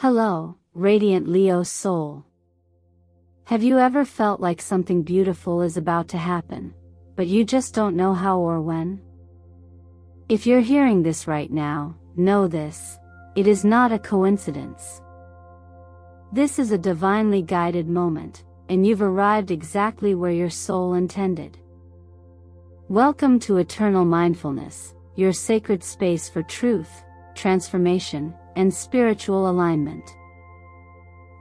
Hello, radiant Leo soul. Have you ever felt like something beautiful is about to happen, but you just don't know how or when? If you're hearing this right now, know this: it is not a coincidence. This is a divinely guided moment, and you've arrived exactly where your soul intended. Welcome to Eternal Mindfulness, your sacred space for truth, transformation, and spiritual alignment.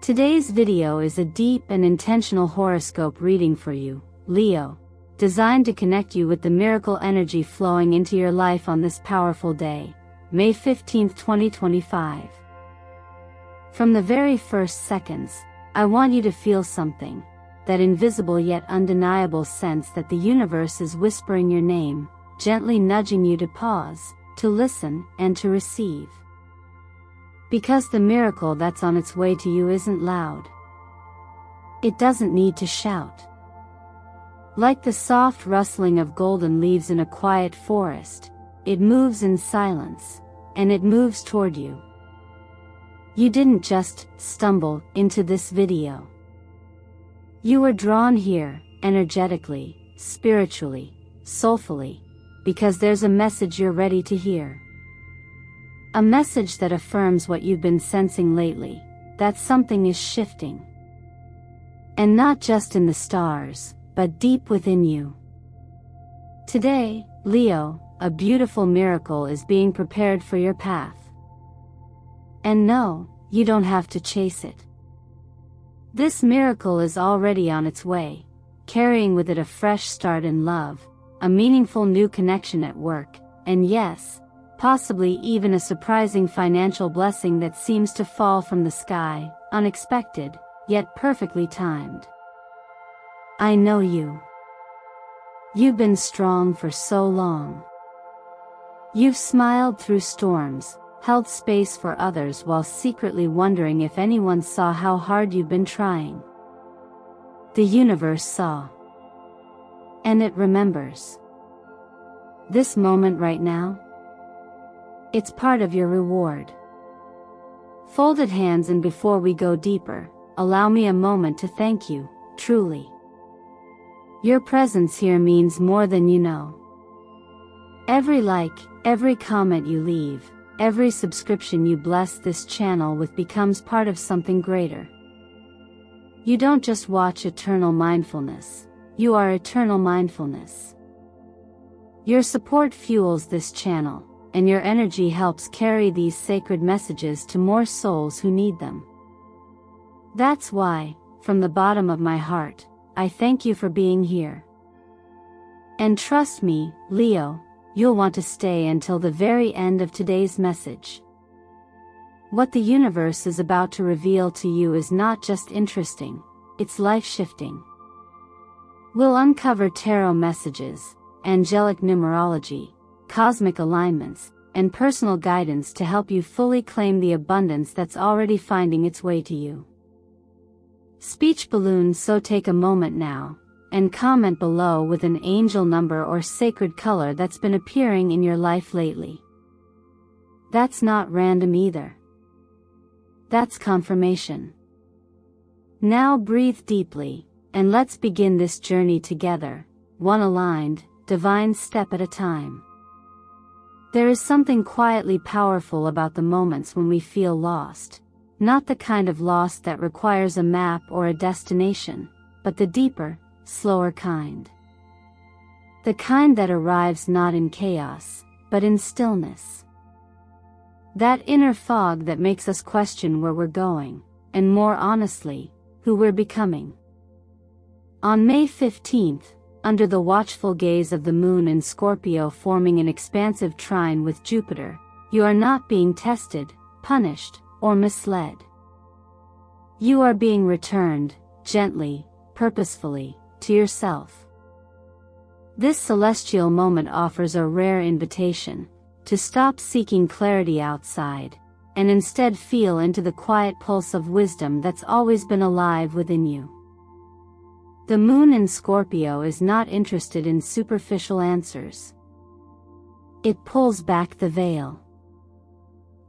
Today's video is a deep and intentional horoscope reading for you, Leo, designed to connect you with the miracle energy flowing into your life on this powerful day, May 15, 2025. From the very first seconds, I want you to feel something, that invisible yet undeniable sense that the universe is whispering your name, gently nudging you to pause, to listen, and to receive. Because the miracle that's on its way to you isn't loud. It doesn't need to shout. Like the soft rustling of golden leaves in a quiet forest, it moves in silence, and it moves toward you. You didn't just stumble into this video. You were drawn here, energetically, spiritually, soulfully, because there's a message you're ready to hear. A message that affirms what you've been sensing lately, that something is shifting. And not just in the stars, but deep within you. Today, Leo, a beautiful miracle is being prepared for your path. And no, you don't have to chase it. This miracle is already on its way, carrying with it a fresh start in love, a meaningful new connection at work, and yes, possibly even a surprising financial blessing that seems to fall from the sky, unexpected, yet perfectly timed. I know you. You've been strong for so long. You've smiled through storms, held space for others while secretly wondering if anyone saw how hard you've been trying. The universe saw. And it remembers. This moment right now? It's part of your reward. Folded hands, and before we go deeper, allow me a moment to thank you, truly. Your presence here means more than you know. Every like, every comment you leave, every subscription you bless this channel with becomes part of something greater. You don't just watch Eternal Mindfulness, you are Eternal Mindfulness. Your support fuels this channel, and your energy helps carry these sacred messages to more souls who need them. That's why, from the bottom of my heart, I thank you for being here. And trust me, Leo, you'll want to stay until the very end of today's message. What the universe is about to reveal to you is not just interesting, it's life-shifting. We'll uncover tarot messages, angelic numerology, cosmic alignments, and personal guidance to help you fully claim the abundance that's already finding its way to you. Speech balloons, so take a moment now, and comment below with an angel number or sacred color that's been appearing in your life lately. That's not random either. That's confirmation. Now breathe deeply, and let's begin this journey together, one aligned, divine step at a time. There is something quietly powerful about the moments when we feel lost, not the kind of lost that requires a map or a destination, but the deeper, slower kind. The kind that arrives not in chaos, but in stillness. That inner fog that makes us question where we're going, and more honestly, who we're becoming. On May 15th, under the watchful gaze of the moon in Scorpio forming an expansive trine with Jupiter, you are not being tested, punished, or misled. You are being returned, gently, purposefully, to yourself. This celestial moment offers a rare invitation, to stop seeking clarity outside, and instead feel into the quiet pulse of wisdom that's always been alive within you. The moon in Scorpio is not interested in superficial answers. It pulls back the veil.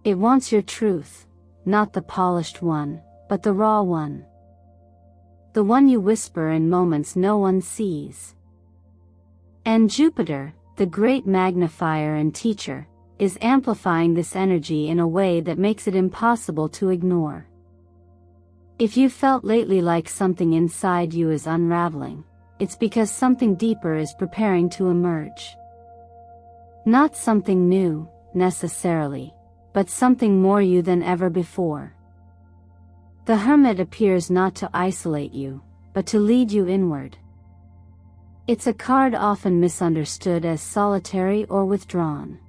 It wants your truth, not the polished one, but the raw one. The one you whisper in moments no one sees. And Jupiter, the great magnifier and teacher, is amplifying this energy in a way that makes it impossible to ignore. If you felt lately like something inside you is unraveling, it's because something deeper is preparing to emerge. Not something new, necessarily, but something more you than ever before. The Hermit appears not to isolate you, but to lead you inward. It's a card often misunderstood as solitary or withdrawn.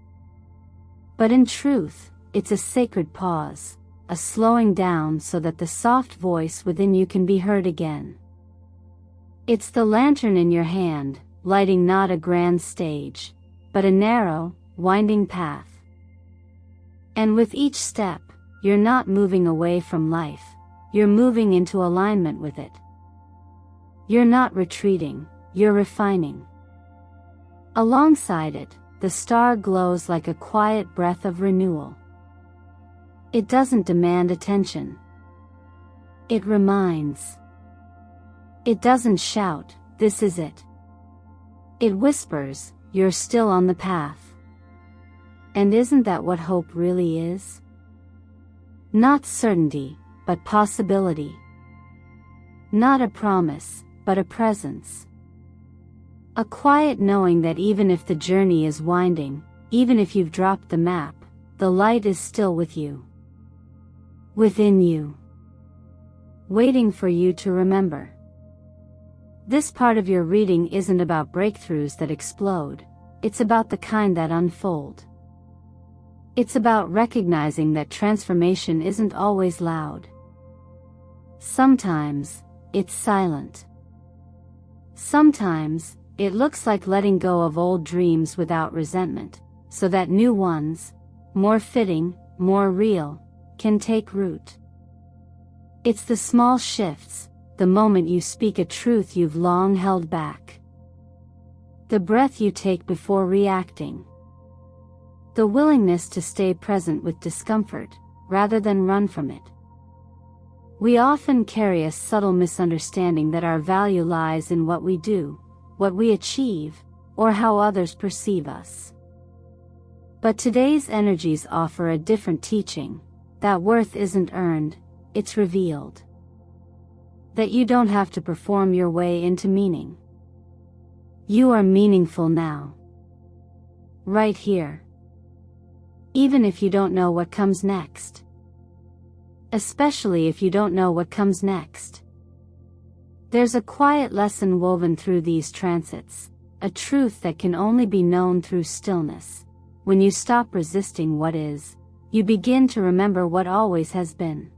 But in truth, it's a sacred pause, a slowing down so that the soft voice within you can be heard again. It's the lantern in your hand, lighting not a grand stage, but a narrow, winding path. And with each step, you're not moving away from life, you're moving into alignment with it. You're not retreating, you're refining. Alongside it, the star glows like a quiet breath of renewal. It doesn't demand attention. It reminds. It doesn't shout, "This is it." It whispers, "You're still on the path." And isn't that what hope really is? Not certainty, but possibility. Not a promise, but a presence. A quiet knowing that even if the journey is winding, even if you've dropped the map, the light is still with you. Within you. Waiting for you to remember. This part of your reading isn't about breakthroughs that explode, it's about the kind that unfold. It's about recognizing that transformation isn't always loud. Sometimes, it's silent. Sometimes, it looks like letting go of old dreams without resentment, so that new ones, more fitting, more real, can take root. It's the small shifts, the moment you speak a truth you've long held back. The breath you take before reacting. The willingness to stay present with discomfort, rather than run from it. We often carry a subtle misunderstanding that our value lies in what we do, what we achieve, or how others perceive us. But today's energies offer a different teaching, that worth isn't earned, it's revealed. That you don't have to perform your way into meaning. You are meaningful now. Right here. Even if you don't know what comes next. Especially if you don't know what comes next. There's a quiet lesson woven through these transits, a truth that can only be known through stillness. When you stop resisting what is, you begin to remember what always has been.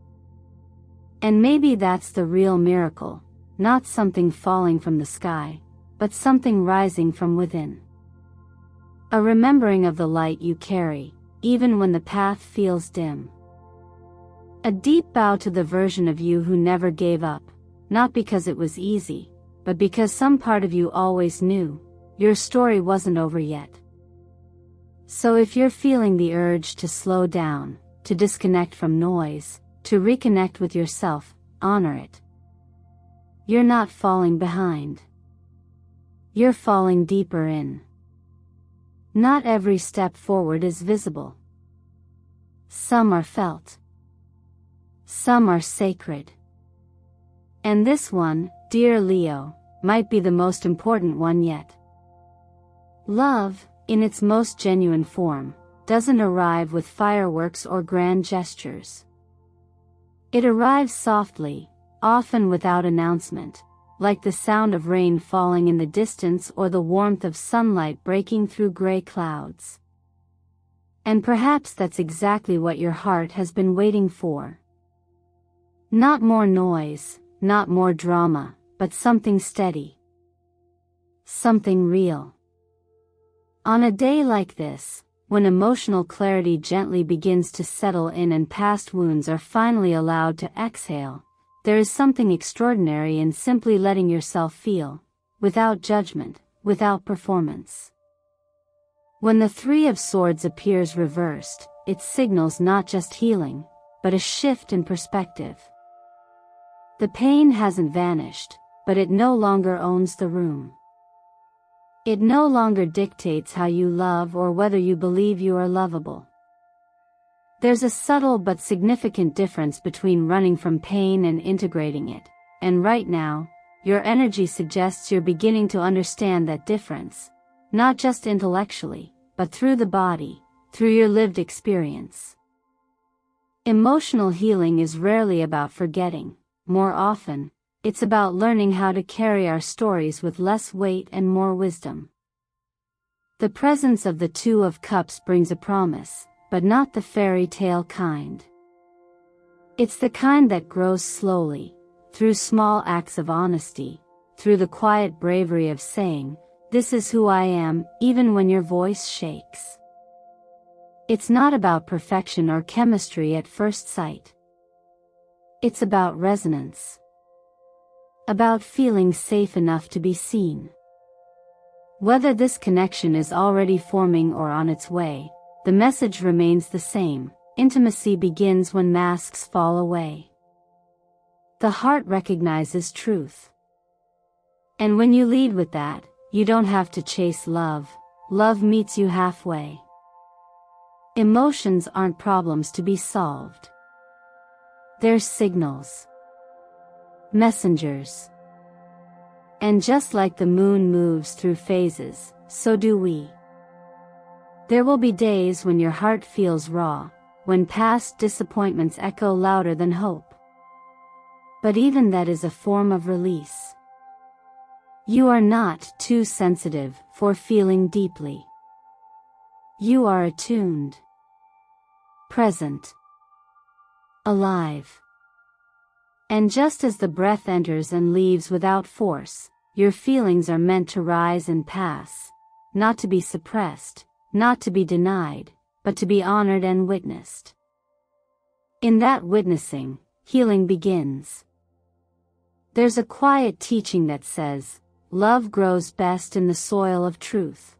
And maybe that's the real miracle, not something falling from the sky, but something rising from within. A remembering of the light you carry, even when the path feels dim. A deep bow to the version of you who never gave up, not because it was easy, but because some part of you always knew, your story wasn't over yet. So if you're feeling the urge to slow down, to disconnect from noise, to reconnect with yourself, honor it. You're not falling behind. You're falling deeper in. Not every step forward is visible. Some are felt. Some are sacred. And this one, dear Leo, might be the most important one yet. Love, in its most genuine form, doesn't arrive with fireworks or grand gestures. It arrives softly, often without announcement, like the sound of rain falling in the distance or the warmth of sunlight breaking through gray clouds. And perhaps that's exactly what your heart has been waiting for. Not more noise, not more drama, but something steady. Something real. On a day like this, when emotional clarity gently begins to settle in and past wounds are finally allowed to exhale, there is something extraordinary in simply letting yourself feel, without judgment, without performance. When the Three of Swords appears reversed, it signals not just healing, but a shift in perspective. The pain hasn't vanished, but it no longer owns the room. It no longer dictates how you love or whether you believe you are lovable. There's a subtle but significant difference between running from pain and integrating it, and right now, your energy suggests you're beginning to understand that difference, not just intellectually, but through the body, through your lived experience. Emotional healing is rarely about forgetting. More often, it's about learning how to carry our stories with less weight and more wisdom. The presence of the Two of Cups brings a promise, but not the fairy tale kind. It's the kind that grows slowly, through small acts of honesty, through the quiet bravery of saying, "This is who I am," even when your voice shakes. It's not about perfection or chemistry at first sight. It's about resonance. About feeling safe enough to be seen. Whether this connection is already forming or on its way, the message remains the same: intimacy begins when masks fall away. The heart recognizes truth. And when you lead with that, you don't have to chase love. Love meets you halfway. Emotions aren't problems to be solved. They're signals. Messengers. And just like the moon moves through phases, so do we. There will be days when your heart feels raw, when past disappointments echo louder than hope. But even that is a form of release. You are not too sensitive for feeling deeply. You are attuned. Present. Alive. And just as the breath enters and leaves without force, your feelings are meant to rise and pass, not to be suppressed, not to be denied, but to be honored and witnessed. In that witnessing, healing begins. There's a quiet teaching that says, love grows best in the soil of truth.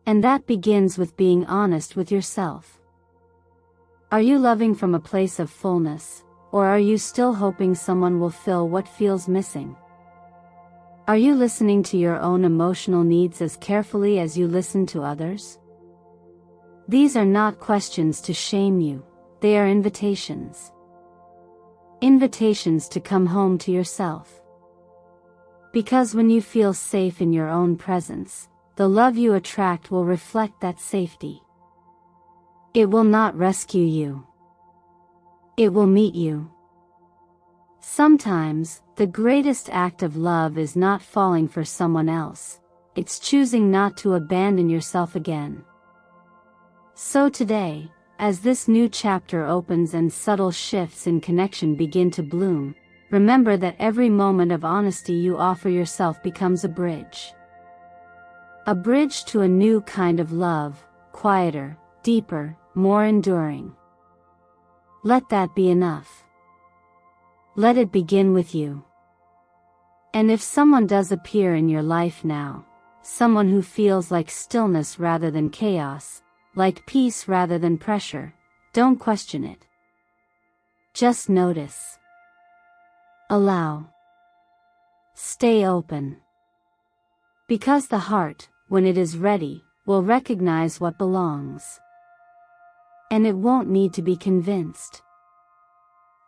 And that begins with being honest with yourself. Are you loving from a place of fullness, or are you still hoping someone will fill what feels missing? Are you listening to your own emotional needs as carefully as you listen to others? These are not questions to shame you, they are invitations. Invitations to come home to yourself. Because when you feel safe in your own presence, the love you attract will reflect that safety. It will not rescue you. It will meet you. Sometimes, the greatest act of love is not falling for someone else, it's choosing not to abandon yourself again. So today, as this new chapter opens and subtle shifts in connection begin to bloom, remember that every moment of honesty you offer yourself becomes a bridge. A bridge to a new kind of love, quieter, deeper, more enduring. Let that be enough. Let it begin with you. And if someone does appear in your life now, someone who feels like stillness rather than chaos, like peace rather than pressure, don't question it. Just notice. Allow. Stay open. Because the heart, when it is ready, will recognize what belongs. And it won't need to be convinced.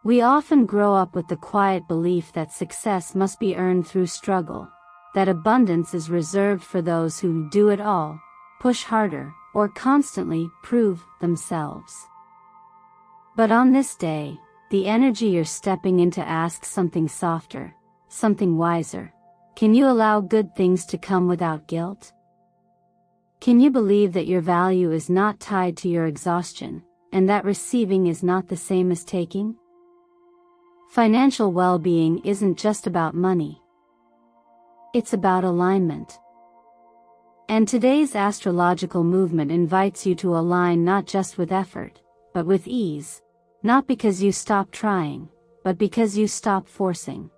We often grow up with the quiet belief that success must be earned through struggle, that abundance is reserved for those who do it all, push harder, or constantly prove themselves. But on this day, the energy you're stepping into asks something softer, something wiser. Can you allow good things to come without guilt? Can you believe that your value is not tied to your exhaustion, and that receiving is not the same as taking? Financial well-being isn't just about money. It's about alignment. And today's astrological movement invites you to align not just with effort, but with ease, not because you stop trying, but because you stop forcing.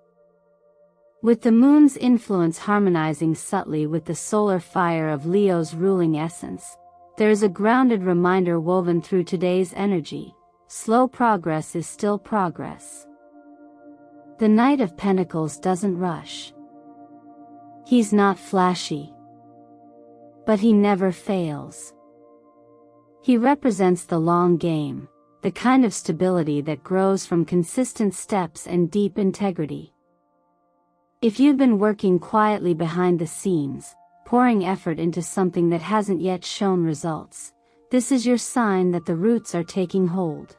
With the moon's influence harmonizing subtly with the solar fire of Leo's ruling essence, there is a grounded reminder woven through today's energy: slow progress is still progress. The Knight of Pentacles doesn't rush. He's not flashy. But he never fails. He represents the long game, the kind of stability that grows from consistent steps and deep integrity. If you've been working quietly behind the scenes, pouring effort into something that hasn't yet shown results, this is your sign that the roots are taking hold.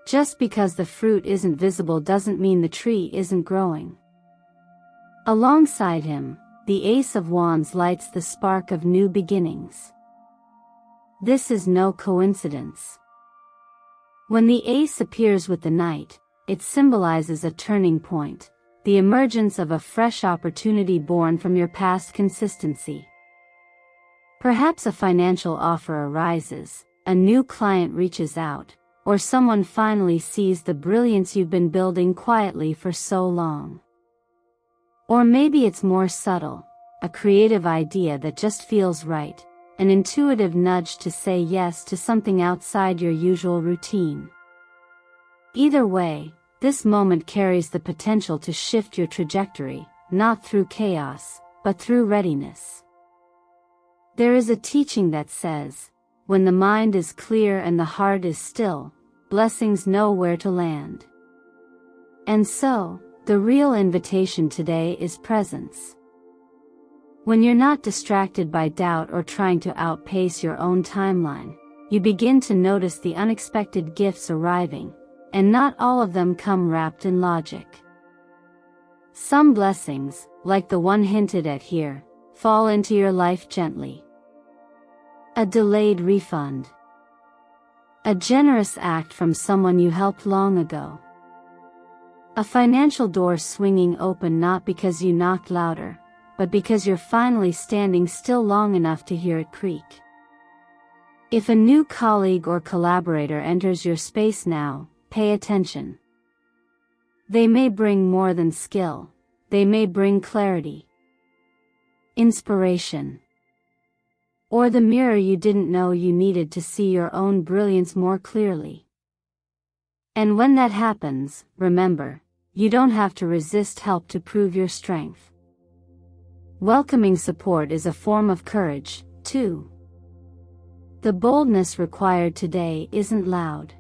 Just because the fruit isn't visible doesn't mean the tree isn't growing. Alongside him, the Ace of Wands lights the spark of new beginnings. This is no coincidence. When the Ace appears with the Knight, it symbolizes a turning point, the emergence of a fresh opportunity born from your past consistency. Perhaps a financial offer arises, a new client reaches out, or someone finally sees the brilliance you've been building quietly for so long. Or maybe it's more subtle, a creative idea that just feels right, an intuitive nudge to say yes to something outside your usual routine. Either way, this moment carries the potential to shift your trajectory, not through chaos, but through readiness. There is a teaching that says, when the mind is clear and the heart is still, blessings know where to land. And so, the real invitation today is presence. When you're not distracted by doubt or trying to outpace your own timeline, you begin to notice the unexpected gifts arriving, and not all of them come wrapped in logic. Some blessings, like the one hinted at here, fall into your life gently. A delayed refund. A generous act from someone you helped long ago. A financial door swinging open not because you knocked louder, but because you're finally standing still long enough to hear it creak. If a new colleague or collaborator enters your space now, pay attention. They may bring more than skill, they may bring clarity, inspiration, or the mirror you didn't know you needed to see your own brilliance more clearly. And when that happens, remember, you don't have to resist help to prove your strength. Welcoming support is a form of courage, too. The boldness required today isn't loud.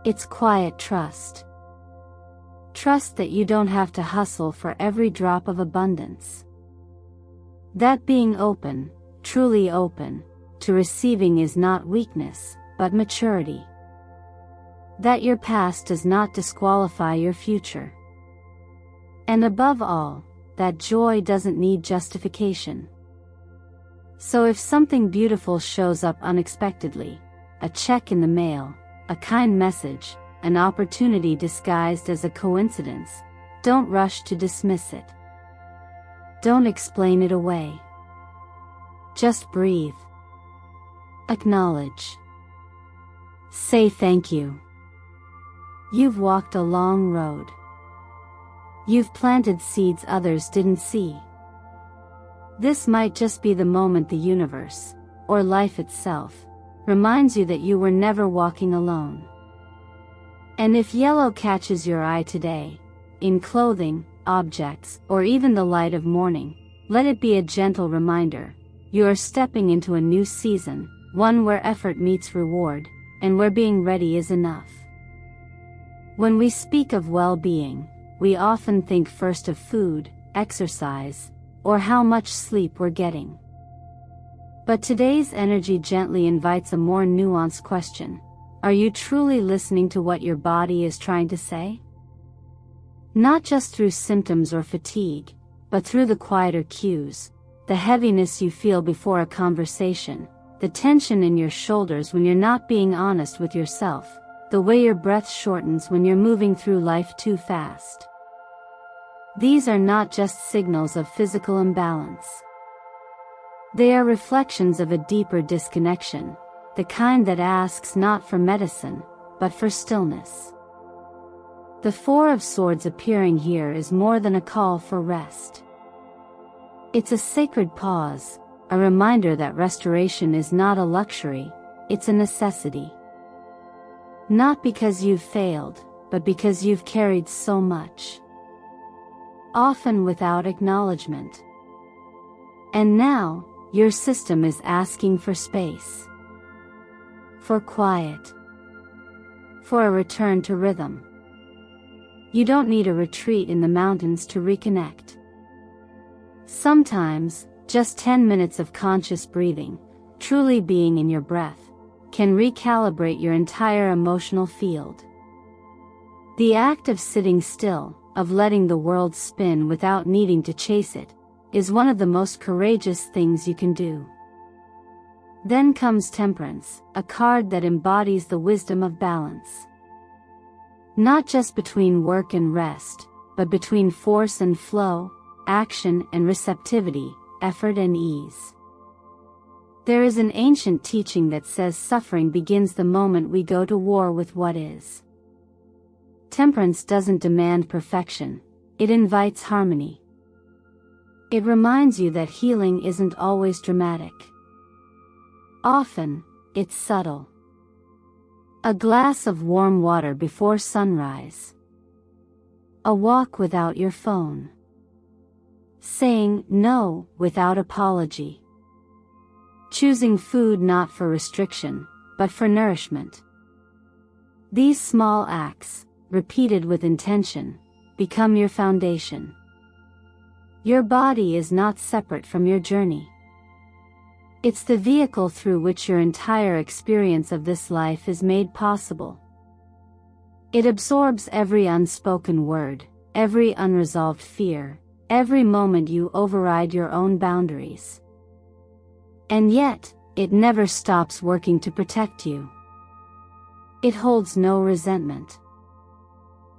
It's quiet trust. Trust that you don't have to hustle for every drop of abundance. That being open, truly open, to receiving is not weakness, but maturity. That your past does not disqualify your future. And above all, that joy doesn't need justification. So if something beautiful shows up unexpectedly, a check in the mail, a kind message, an opportunity disguised as a coincidence, don't rush to dismiss it. Don't explain it away. Just breathe. Acknowledge. Say thank you. You've walked a long road. You've planted seeds others didn't see. This might just be the moment the universe, or life itself, reminds you that you were never walking alone. And if yellow catches your eye today, in clothing, objects, or even the light of morning, let it be a gentle reminder. You are stepping into a new season, one where effort meets reward, and where being ready is enough. When we speak of well-being, we often think first of food, exercise, or how much sleep we're getting. But today's energy gently invites a more nuanced question. Are you truly listening to what your body is trying to say? Not just through symptoms or fatigue, but through the quieter cues, the heaviness you feel before a conversation, the tension in your shoulders when you're not being honest with yourself, the way your breath shortens when you're moving through life too fast. These are not just signals of physical imbalance. They are reflections of a deeper disconnection, the kind that asks not for medicine, but for stillness. The Four of Swords appearing here is more than a call for rest. It's a sacred pause, a reminder that restoration is not a luxury, it's a necessity. Not because you've failed, but because you've carried so much. Often without acknowledgement. And now, your system is asking for space. For quiet. For a return to rhythm. You don't need a retreat in the mountains to reconnect. Sometimes, just 10 minutes of conscious breathing, truly being in your breath, can recalibrate your entire emotional field. The act of sitting still, of letting the world spin without needing to chase it, is one of the most courageous things you can do. Then comes Temperance, a card that embodies the wisdom of balance. Not just between work and rest, but between force and flow, action and receptivity, effort and ease. There is an ancient teaching that says suffering begins the moment we go to war with what is. Temperance doesn't demand perfection, it invites harmony. It reminds you that healing isn't always dramatic. Often, it's subtle. A glass of warm water before sunrise. A walk without your phone. Saying no without apology. Choosing food not for restriction, but for nourishment. These small acts, repeated with intention, become your foundation. Your body is not separate from your journey. It's the vehicle through which your entire experience of this life is made possible. It absorbs every unspoken word, every unresolved fear, every moment you override your own boundaries. And yet, it never stops working to protect you. It holds no resentment.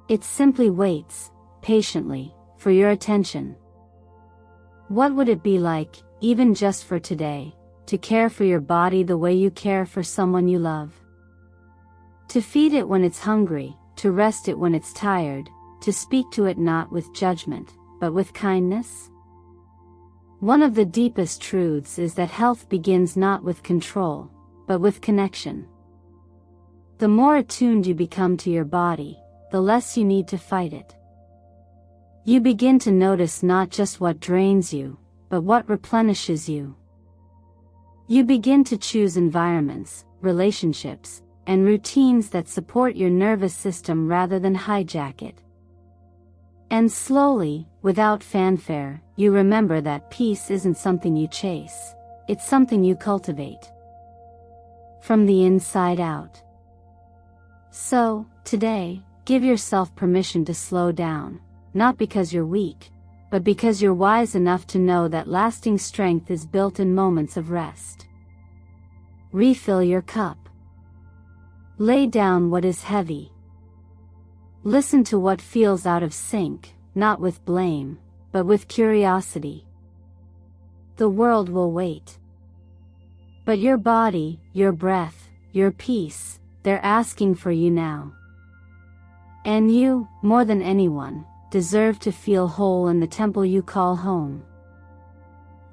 It simply waits, patiently, for your attention. What would it be like, even just for today, to care for your body the way you care for someone you love? To feed it when it's hungry, to rest it when it's tired, to speak to it not with judgment, but with kindness? One of the deepest truths is that health begins not with control, but with connection. The more attuned you become to your body, the less you need to fight it. You begin to notice not just what drains you, but what replenishes you. You begin to choose environments, relationships, and routines that support your nervous system rather than hijack it. And slowly, without fanfare, you remember that peace isn't something you chase, it's something you cultivate. From the inside out. So, today, give yourself permission to slow down, not because you're weak, but because you're wise enough to know that lasting strength is built in moments of rest. Refill your cup. Lay down what is heavy. Listen to what feels out of sync, not with blame, but with curiosity. The world will wait. But your body, your breath, your peace, they're asking for you now. And you, more than anyone, deserve to feel whole in the temple you call home.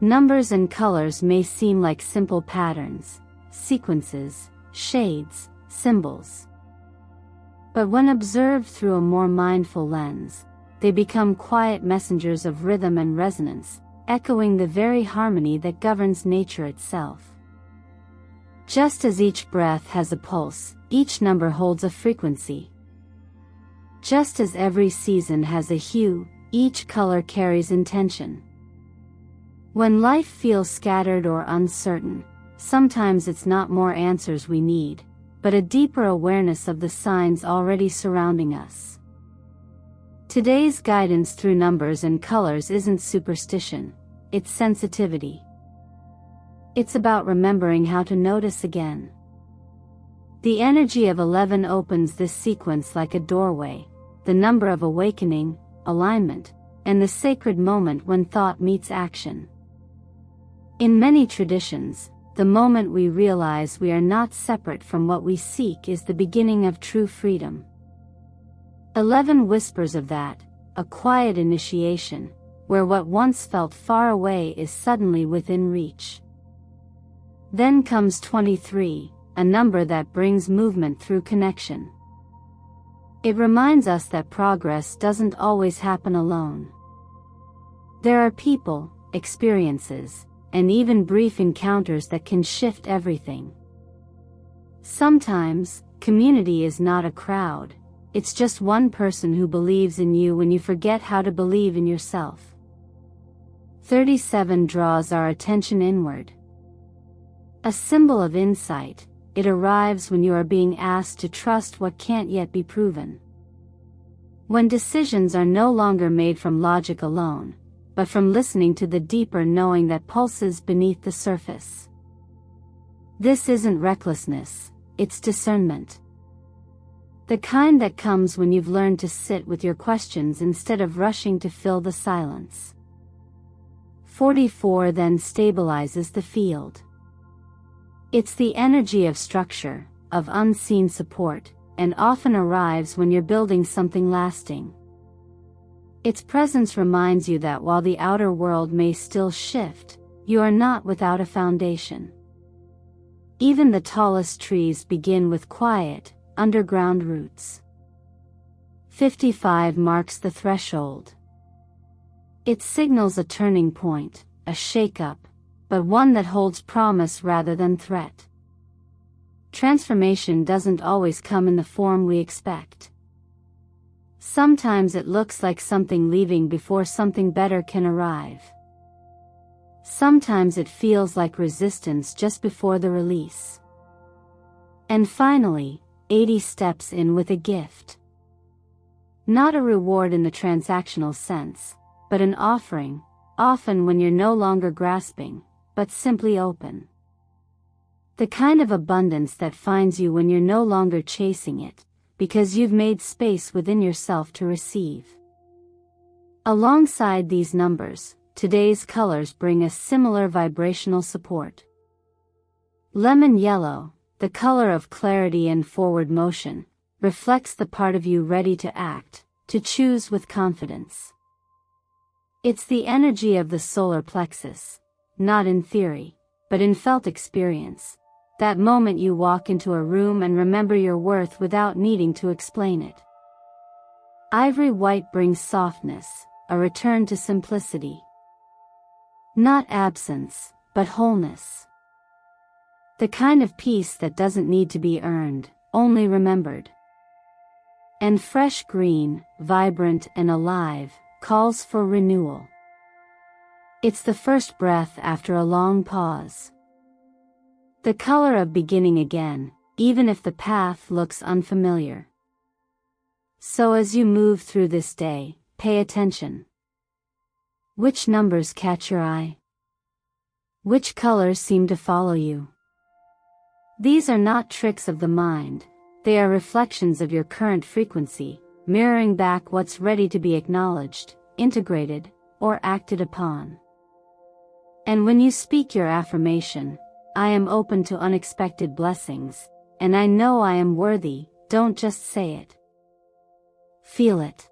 Numbers and colors may seem like simple patterns, sequences, shades, symbols. But when observed through a more mindful lens, they become quiet messengers of rhythm and resonance, echoing the very harmony that governs nature itself. Just as each breath has a pulse, each number holds a frequency. Just as every season has a hue, each color carries intention. When life feels scattered or uncertain, sometimes it's not more answers we need, but a deeper awareness of the signs already surrounding us. Today's guidance through numbers and colors isn't superstition, it's sensitivity. It's about remembering how to notice again. The energy of 11 opens this sequence like a doorway, the number of awakening, alignment, and the sacred moment when thought meets action. In many traditions, the moment we realize we are not separate from what we seek is the beginning of true freedom. 11 whispers of that, a quiet initiation, where what once felt far away is suddenly within reach. Then comes 23, a number that brings movement through connection. It reminds us that progress doesn't always happen alone. There are people, experiences, and even brief encounters that can shift everything. Sometimes, community is not a crowd, it's just one person who believes in you when you forget how to believe in yourself. 37 draws our attention inward. A symbol of insight, it arrives when you are being asked to trust what can't yet be proven. When decisions are no longer made from logic alone, but from listening to the deeper knowing that pulses beneath the surface. This isn't recklessness, it's discernment. The kind that comes when you've learned to sit with your questions instead of rushing to fill the silence. 44 then stabilizes the field. It's the energy of structure, of unseen support, and often arrives when you're building something lasting. Its presence reminds you that while the outer world may still shift, you are not without a foundation. Even the tallest trees begin with quiet, underground roots. 55 marks the threshold. It signals a turning point, a shake-up, but one that holds promise rather than threat. Transformation doesn't always come in the form we expect. Sometimes it looks like something leaving before something better can arrive. Sometimes it feels like resistance just before the release. And finally, 80 steps in with a gift. Not a reward in the transactional sense, but an offering, often when you're no longer grasping, but simply open. The kind of abundance that finds you when you're no longer chasing it, because you've made space within yourself to receive. Alongside these numbers, today's colors bring a similar vibrational support. Lemon yellow, the color of clarity and forward motion, reflects the part of you ready to act, to choose with confidence. It's the energy of the solar plexus, not in theory, but in felt experience. That moment you walk into a room and remember your worth without needing to explain it. Ivory white brings softness, a return to simplicity. Not absence, but wholeness. The kind of peace that doesn't need to be earned, only remembered. And fresh green, vibrant and alive, calls for renewal. It's the first breath after a long pause. The color of beginning again, even if the path looks unfamiliar. So as you move through this day, pay attention. Which numbers catch your eye? Which colors seem to follow you? These are not tricks of the mind, they are reflections of your current frequency, mirroring back what's ready to be acknowledged, integrated, or acted upon. And when you speak your affirmation, I am open to unexpected blessings, and I know I am worthy, don't just say it. Feel it.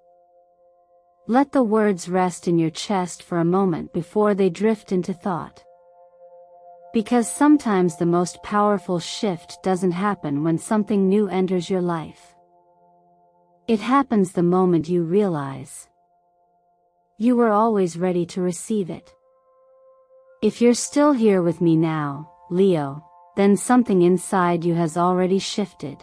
Let the words rest in your chest for a moment before they drift into thought. Because sometimes the most powerful shift doesn't happen when something new enters your life. It happens the moment you realize you were always ready to receive it. If you're still here with me now, Leo, then something inside you has already shifted.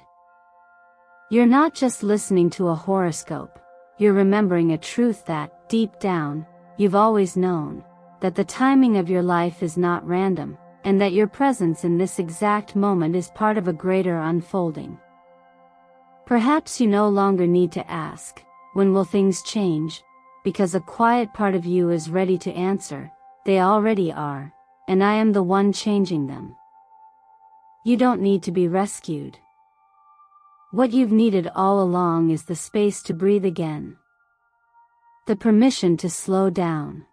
You're not just listening to a horoscope, you're remembering a truth that, deep down, you've always known, that the timing of your life is not random, and that your presence in this exact moment is part of a greater unfolding. Perhaps you no longer need to ask, when will things change? Because a quiet part of you is ready to answer, they already are. And I am the one changing them. You don't need to be rescued. What you've needed all along is the space to breathe again. The permission to slow down.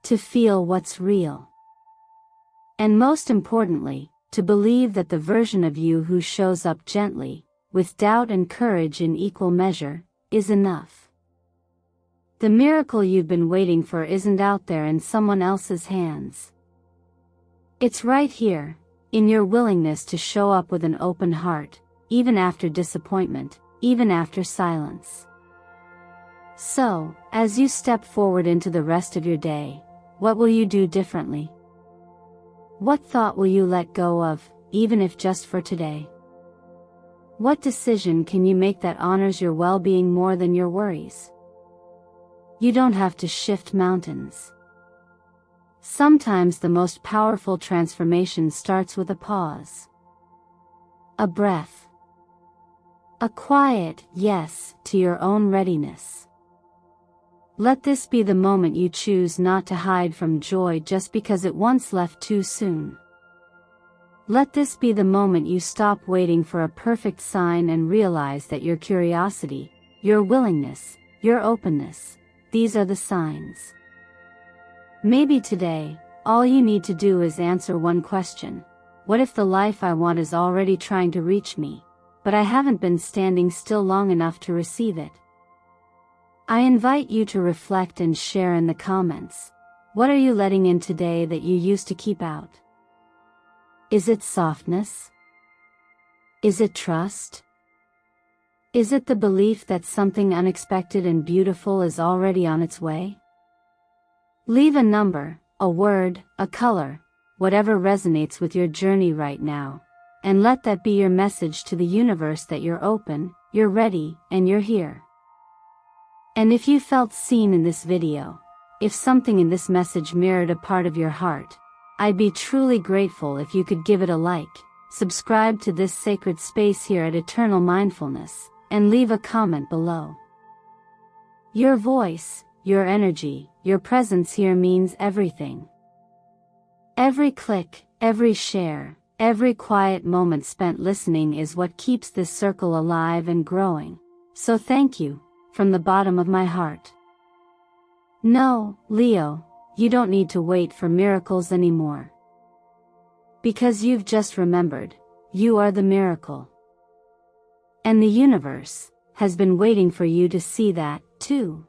To feel what's real. And most importantly, to believe that the version of you who shows up gently, with doubt and courage in equal measure, is enough. The miracle you've been waiting for isn't out there in someone else's hands. It's right here, in your willingness to show up with an open heart, even after disappointment, even after silence. So, as you step forward into the rest of your day, what will you do differently? What thought will you let go of, even if just for today? What decision can you make that honors your well-being more than your worries? You don't have to shift mountains. Sometimes the most powerful transformation starts with a pause. A breath. A quiet yes to your own readiness. Let this be the moment you choose not to hide from joy just because it once left too soon. Let this be the moment you stop waiting for a perfect sign and realize that your curiosity, your willingness, your openness, these are the signs. Maybe today, all you need to do is answer one question. What if the life I want is already trying to reach me, but I haven't been standing still long enough to receive it? I invite you to reflect and share in the comments. What are you letting in today that you used to keep out? Is it softness? Is it trust? Is it the belief that something unexpected and beautiful is already on its way? Leave a number, a word, a color, whatever resonates with your journey right now, and let that be your message to the universe that you're open, you're ready, and you're here. And if you felt seen in this video, if something in this message mirrored a part of your heart, I'd be truly grateful if you could give it a like, subscribe to this sacred space here at Eternal Mindfulness, and leave a comment below. Your voice, your energy, your presence here means everything. Every click, every share, every quiet moment spent listening is what keeps this circle alive and growing. So thank you, from the bottom of my heart. No, Leo, you don't need to wait for miracles anymore. Because you've just remembered, you are the miracle. And the universe has been waiting for you to see that, too.